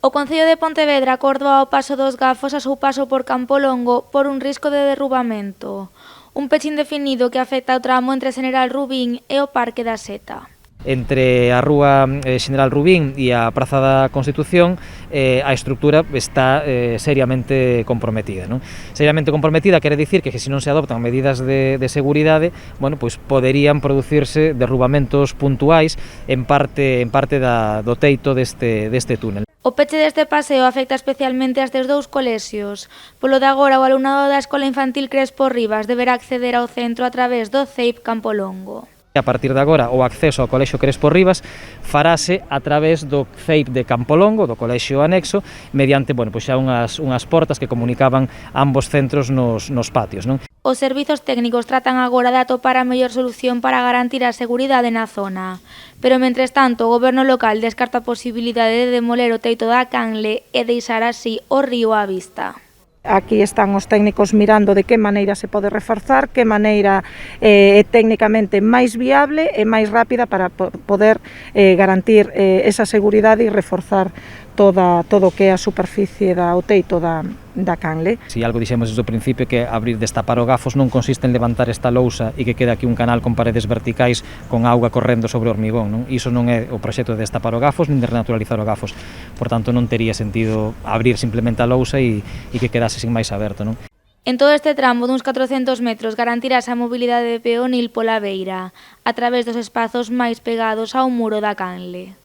O Concello de Pontevedra acordou ao paso dos gafos a seu paso por Campolongo por un risco de derrubamento. Un peche indefinido que afecta o tramo entre General Rubín e o Parque da Seta. Entre a rúa General Rubín e a Praza da Constitución a estructura está seriamente comprometida, non? Seriamente comprometida quere dicir que se non se adoptan medidas de seguridade, bueno, pois poderían producirse derrubamentos puntuais en parte do teito deste túnel. O peche deste paseo afecta especialmente a estes dous colexios. Polo de agora, o alumnado da Escola Infantil Crespo Rivas deberá acceder ao centro a través do CEIP Campolongo. A partir de agora, o acceso ao Colexio Crespo Rivas farase a través do CEIP de Campolongo, do colexio anexo, mediante, bueno, pois xa unhas portas que comunicaban ambos centros nos patios, non? Os servizos técnicos tratan agora de atopar a mellor solución para garantir a seguridade na zona. Pero, mentres tanto, o goberno local descarta a posibilidade de demoler o teito da canle e deixar así o río á vista. Aquí están os técnicos mirando de que maneira se pode reforzar, que maneira é técnicamente máis viable e máis rápida para poder garantir esa seguridade e reforzar todo o que é a superficie o teito da canle. Si algo dixemos desde o principio que abrir destapar o gafos non consiste en levantar esta lousa e que quede aquí un canal con paredes verticais con auga correndo sobre o hormigón, non? Iso non é o proxecto de destapar o gafos nin de renaturalizar o gafos. Por tanto, non tería sentido abrir simplemente a lousa e que quedase sin máis aberto, non? En todo este tramo duns 400 metros garantirase a mobilidade peonil pola beira, a través dos espazos máis pegados ao muro da canle.